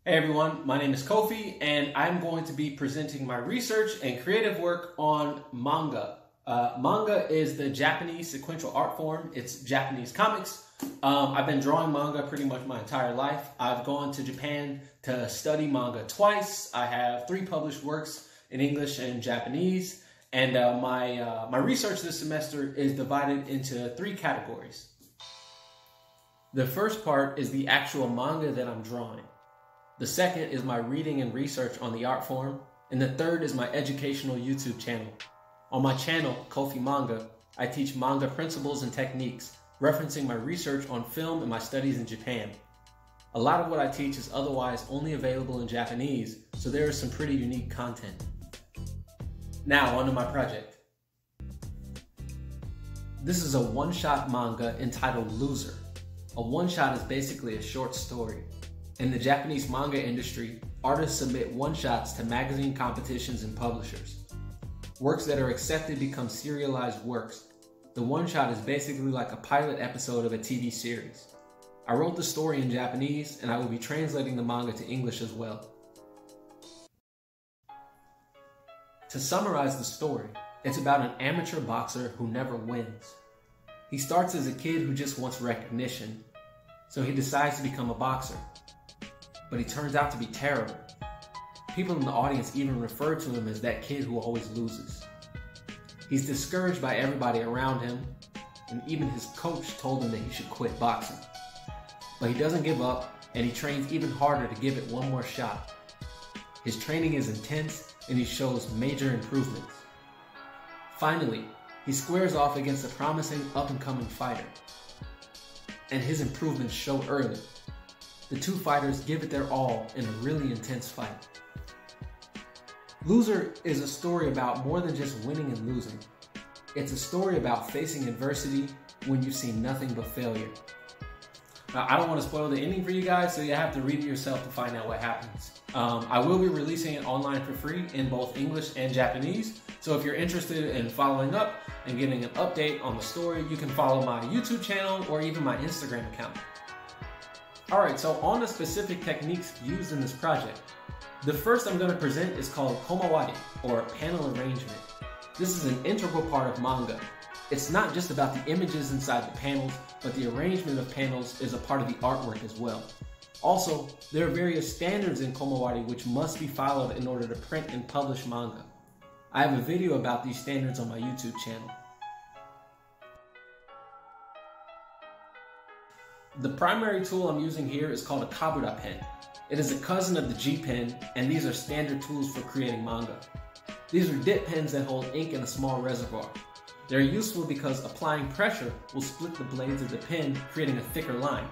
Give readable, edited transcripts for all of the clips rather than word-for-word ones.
Hey everyone, my name is Kofi and I'm going to be presenting my research and creative work on manga. Manga is the Japanese sequential art form. It's Japanese comics. I've been drawing manga pretty much my entire life. I've gone to Japan to study manga twice. I have 3 published works in English and Japanese. And my research this semester is divided into 3 categories. The first part is the actual manga that I'm drawing. The second is my reading and research on the art form, and the third is my educational YouTube channel. On my channel, Kofi Manga, I teach manga principles and techniques, referencing my research on film and my studies in Japan. A lot of what I teach is otherwise only available in Japanese, so there is some pretty unique content. Now, onto my project. This is a one-shot manga entitled Loser. A one-shot is basically a short story. In the Japanese manga industry, artists submit one-shots to magazine competitions and publishers. Works that are accepted become serialized works. The one-shot is basically like a pilot episode of a TV series. I wrote the story in Japanese, and I will be translating the manga to English as well. To summarize the story, it's about an amateur boxer who never wins. He starts as a kid who just wants recognition, so he decides to become a boxer. But he turns out to be terrible. People in the audience even refer to him as that kid who always loses. He's discouraged by everybody around him, and even his coach told him that he should quit boxing. But he doesn't give up, and he trains even harder to give it one more shot. His training is intense, and he shows major improvements. Finally, he squares off against a promising up-and-coming fighter, and his improvements show early. The 2 fighters give it their all in a really intense fight. Loser is a story about more than just winning and losing. It's a story about facing adversity when you see nothing but failure. Now, I don't want to spoil the ending for you guys, so you have to read it yourself to find out what happens. I will be releasing it online for free in both English and Japanese, so if you're interested in following up and getting an update on the story, you can follow my YouTube channel or even my Instagram account. Alright, so on the specific techniques used in this project. The first I'm going to present is called komawari, or panel arrangement. This is an integral part of manga. It's not just about the images inside the panels, but the arrangement of panels is a part of the artwork as well. Also, there are various standards in komawari which must be followed in order to print and publish manga. I have a video about these standards on my YouTube channel. The primary tool I'm using here is called a Kabura pen. It is a cousin of the G pen, and these are standard tools for creating manga. These are dip pens that hold ink in a small reservoir. They're useful because applying pressure will split the blades of the pen, creating a thicker line.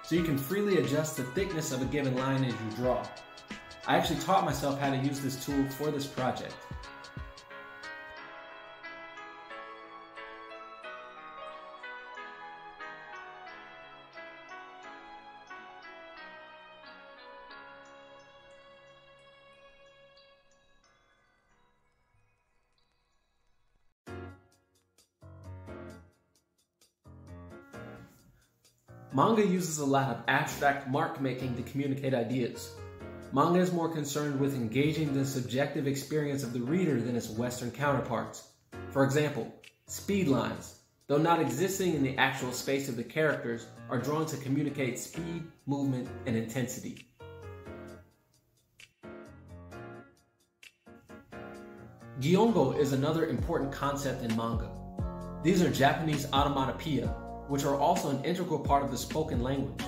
So you can freely adjust the thickness of a given line as you draw. I actually taught myself how to use this tool for this project. Manga uses a lot of abstract mark making to communicate ideas. Manga is more concerned with engaging the subjective experience of the reader than its Western counterparts. For example, speed lines, though not existing in the actual space of the characters, are drawn to communicate speed, movement, and intensity. Gyongo is another important concept in manga. These are Japanese onomatopoeia, which are also an integral part of the spoken language.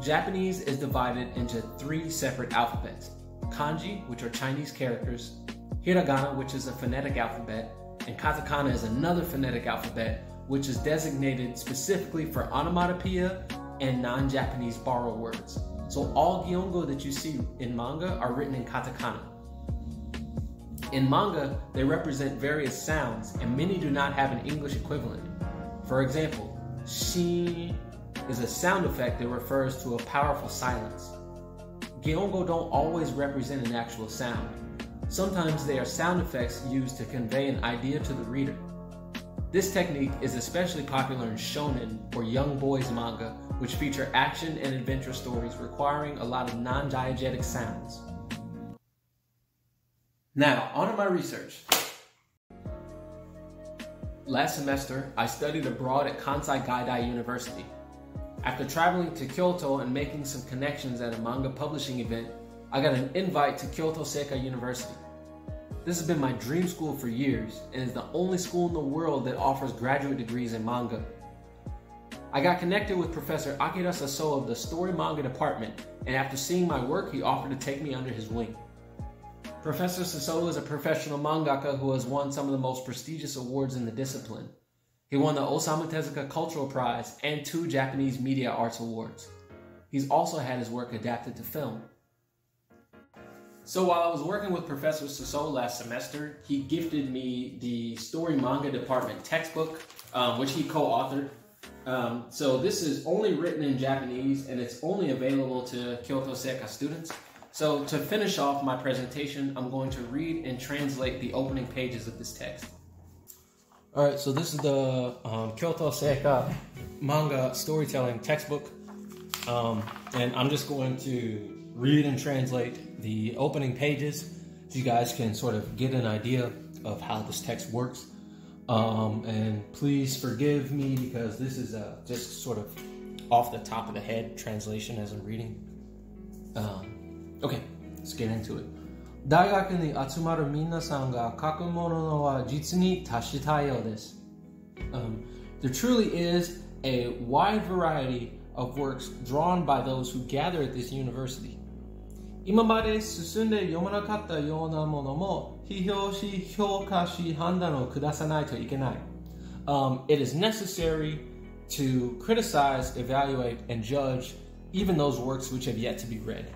Japanese is divided into 3 separate alphabets: kanji, which are Chinese characters, hiragana, which is a phonetic alphabet, and katakana is another phonetic alphabet, which is designated specifically for onomatopoeia and non-Japanese borrowed words. So all Gyongo that you see in manga are written in katakana. In manga, they represent various sounds, and many do not have an English equivalent. For example, shi is a sound effect that refers to a powerful silence. Gyongo don't always represent an actual sound. Sometimes they are sound effects used to convey an idea to the reader. This technique is especially popular in shonen or young boys manga, which feature action and adventure stories requiring a lot of non-diegetic sounds. Now, on to my research. Last semester, I studied abroad at Kansai Gaidai University. After traveling to Kyoto and making some connections at a manga publishing event, I got an invite to Kyoto Seika University. This has been my dream school for years and is the only school in the world that offers graduate degrees in manga. I got connected with Professor Akira Saso of the Story Manga Department, and after seeing my work, he offered to take me under his wing. Professor Saso is a professional mangaka who has won some of the most prestigious awards in the discipline. He won the Osamu Tezuka Cultural Prize and 2 Japanese Media Arts Awards. He's also had his work adapted to film. So while I was working with Professor Saso last semester, he gifted me the Story Manga Department textbook, which he co-authored. So this is only written in Japanese and it's only available to Kyoto Seika students. So to finish off my presentation, I'm going to read and translate the opening pages of this text. Alright, so this is the Kyoto Seika manga storytelling textbook. And I'm just going to read and translate the opening pages so you guys can sort of get an idea of how this text works. And please forgive me because this is just sort of off the top of the head translation as I'm reading. Okay, let's get into it. 大学に集まる皆さんが書くものは実に多種多様です。There truly is a wide variety of works drawn by those who gather at this university. 今まで進んで読まなかったようなものも批評し評価し判断を下さないといけない。It is necessary to criticize, evaluate, and judge even those works which have yet to be read.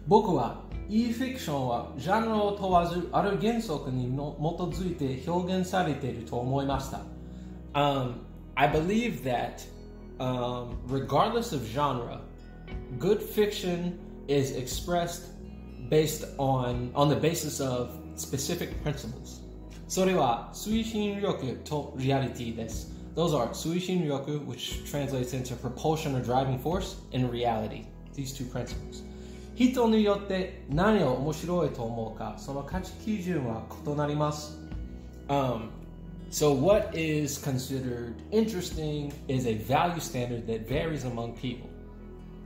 僕は E-fiction はジャンルを問わずある原則に基づいて表現されていると思いました。I believe that regardless of genre, good fiction is expressed based on the basis of specific principles. それは推進力と reality です。Those are 推進力, which translates into propulsion or driving force, and reality. These two principles. 人によって何を面白いと思うか、その価値基準は異なります。So what is considered interesting is a value standard that varies among people.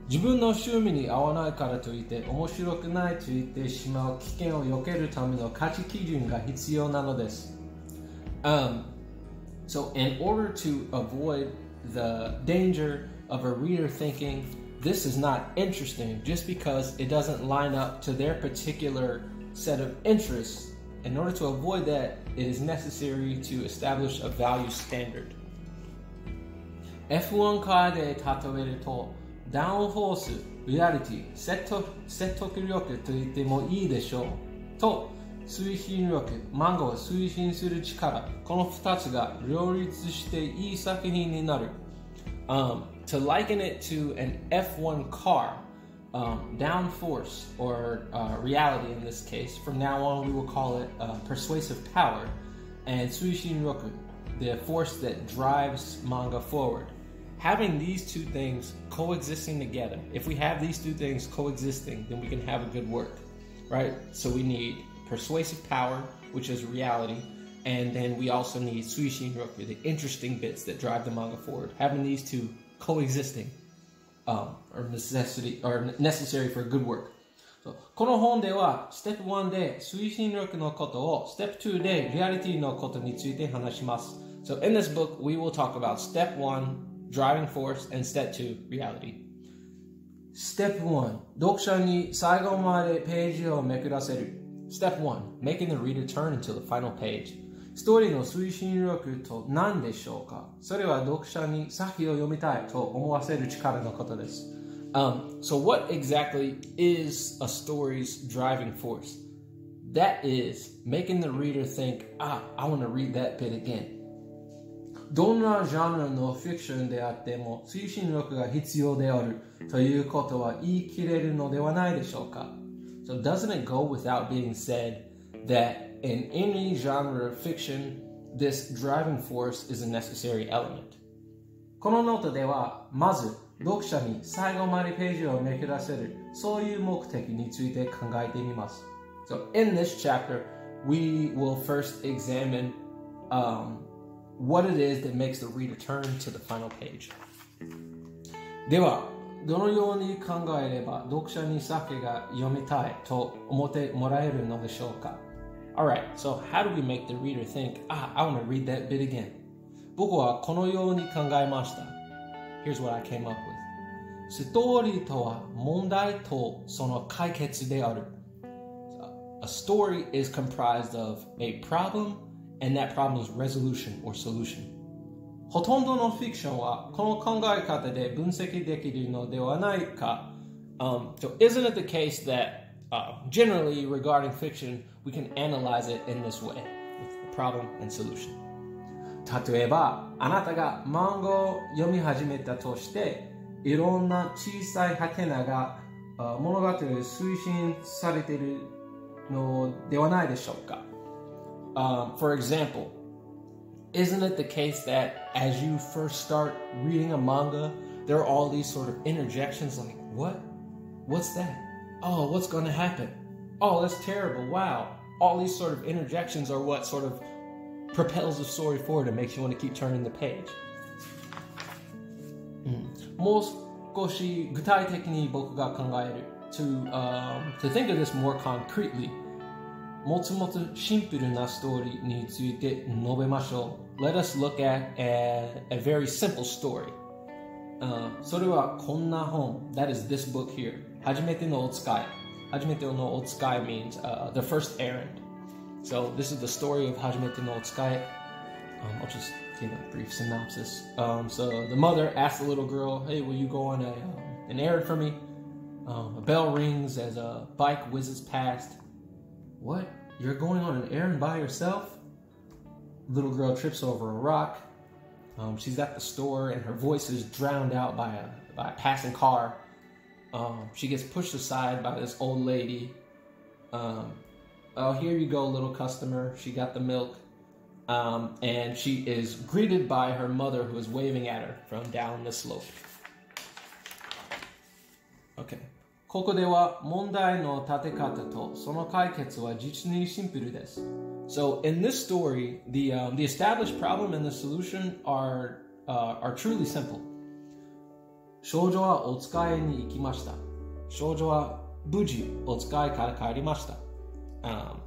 自分の趣味に合わないからといって面白くないと言ってしまう危険を避けるための価値基準が必要なのです。So in order to avoid the danger of a reader thinking this is not interesting just because it doesn't line up to their particular set of interests, in order to avoid that, it is necessary to establish a value standard. F1 カーで例えると、ダウンフォース、リアリティ、説得力と言ってもいいでしょう。と、推進力、漫画を推進する力、この2つが両立していい作品になる。To liken it to an F1 car, downforce, or reality in this case, from now on we will call it persuasive power, and suishin roku, the force that drives manga forward. Having these two things coexisting together, if we have these two things coexisting, then we can have a good work, right? So we need persuasive power, which is reality, and then we also need suishin roku, the interesting bits that drive the manga forward. Having these two coexisting are necessary for good work. So, この本では Step 1で推進力のことを Step 2で Reality のことについて話します。So in this book we will talk about Step 1 driving force and Step 2 reality. Step 1 読者に最後までページをめくらせる. Step 1 making the reader turn until the final page. ストーリーの推進力と何でしょうか。それは読者に先を読みたいと思わせる力のことです。So what exactly is a story's driving force? That is making the reader think, I want to read that bit again. どんなジャンルのフィクションであっても推進力が必要であるということは言い切れるのではないでしょうか。So doesn't it go without being said that in any genre of fiction, this driving force is a necessary element. このノートではまず読者に最後までページをめくらせるそういう目的について考えてみます。So in this chapter, we will first examine what it is that makes the reader turn to the final page. では、どのように考えれば読者に先が読みたいと思ってもらえるのでしょうか? Alright, so how do we make the reader think, I want to read that bit again? 僕はこのように考えました。Here's what I came up with. ストーリーとは問題とその解決である。A story is comprised of a problem and that problem's resolution or solution. ほとんどのフィクションはこの考え方で分析できるのではないか。So isn't it the case that generally regarding fiction, we can analyze it in this way, with the problem and solution? 例えば、あなたが漫画を読み始めたとして、いろんな小さいハテナが物語で推進されているのではないでしょうか。For example, isn't it the case that as you first start reading a manga, there are all these sort of interjections like, what? What's that? Oh, what's going to happen? Oh, that's terrible. Wow. All these sort of interjections are what sort of propels the story forward and makes you want to keep turning the page. もう少し具体的に僕が考える to think of this more concretely. もっともっとシンプルなストーリーについて述べましょう。Let us look at a very simple story. それはこんな本 That is this book here. 初めてのお使い。初めてのお使い means the first errand. So this is the story of 初めてのお使い. I'll just give a brief synopsis. So the mother asks the little girl, hey, will you go on an errand for me? A bell rings as a bike whizzes past. What? You're going on an errand by yourself? Little girl trips over a rock. She's at the store and her voice is drowned out by a passing car. She gets pushed aside by this old lady. Oh, here you go, little customer. She got the milk. And she is greeted by her mother who is waving at her from down the slope. Okay. ここでは問題の立て方とその解決は実にシンプルです。So in this story, the established problem and the solution are truly simple. 少女はお使いに行きました。少女は無事お使いから帰りました。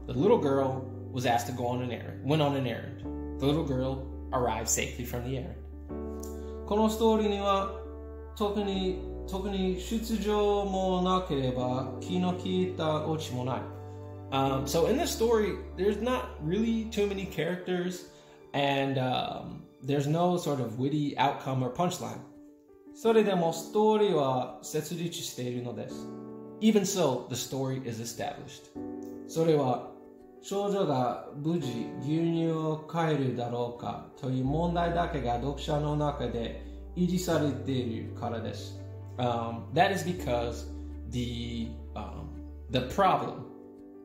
The little girl was asked to go on an errand, went on an errand. The little girl arrived safely from the errand. このストーリーには特に出場もなければ気の利いたオチもない。So in this story, there's not really too many characters, and there's no sort of witty outcome or punchline. それでもストーリーは設立しているのです。Even so, the story is established. それは少女が無事牛乳を買えるだろうかという問題だけが読者の中で維持されているからです。That is because the problem,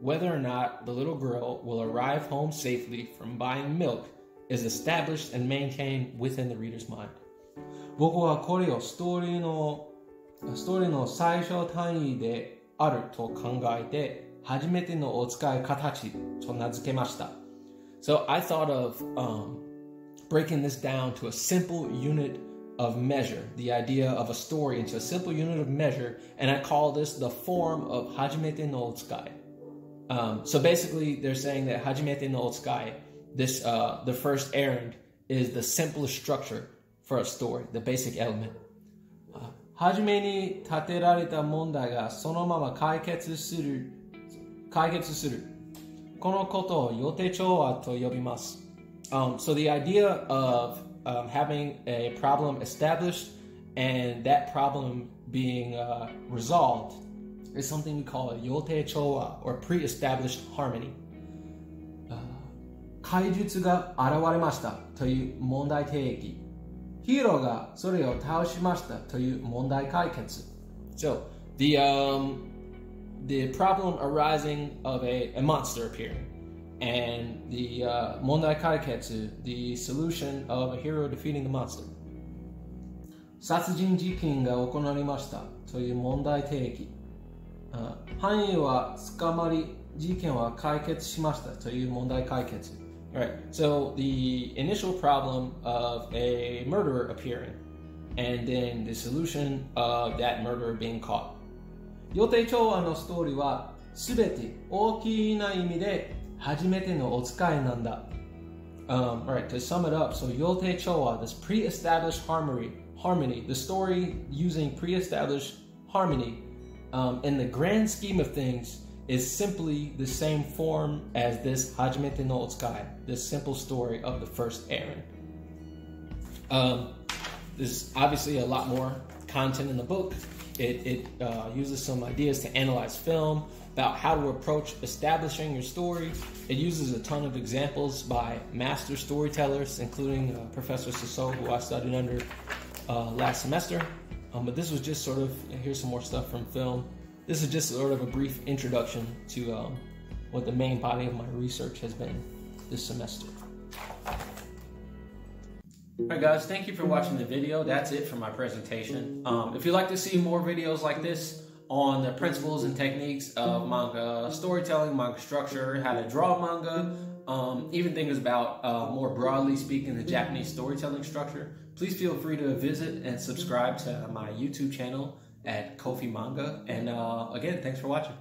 whether or not the little girl will arrive home safely from buying milk, is established and maintained within the reader's mind. 僕はこれをストーリーの最小単位であると考えて初めてのお使い形と名付けました。So I thought of breaking this down to a simple unit of measure, the idea of a story into a simple unit of measure, and I call this the form of Hajimete no Otsukai. So basically, they're saying that Hajimete no Otsukai, this the first errand, is the simplest structure for a story, the basic element. はじめに立てられた問題がそのまま解決する。このことを予定調和と呼びます。So the idea of having a problem established and that problem being resolved is something we call a yote chowa or pre-established harmony. 怪術が現れましたという問題提起。ヒーローがそれを倒しましたという問題解決。So the problem arising of a monster appearing and the mondai kaiketsu, the solution of a hero defeating the monster. 殺人事件が行われましたという問題提起。犯人は捕まり、事件は解決しましたという問題解決。Right. So the initial problem of a murderer appearing, and then the solution of that murderer being caught. 予定調和のストーリーはすべて大きな意味で初めてのお使いなんだ。Alright, to sum it up, so Yote Chowa, this pre-established harmony, the story using pre-established harmony, in the grand scheme of things, is simply the same form as this Hajimete no Otsukai, this simple story of the first Eren. There's obviously a lot more content in the book. It uses some ideas to analyze film, about how to approach establishing your story. It uses a ton of examples by master storytellers, including Professor Sissou, who I studied under last semester. But this was just sort of, here's some more stuff from film. This is just sort of a brief introduction to what the main body of my research has been this semester. Alright guys, thank you for watching the video. That's it for my presentation. If you'd like to see more videos like this on the principles and techniques of manga storytelling, manga structure, how to draw manga, even things about, more broadly speaking, the Japanese storytelling structure, please feel free to visit and subscribe to my YouTube channel at Kofi Manga. And again, thanks for watching.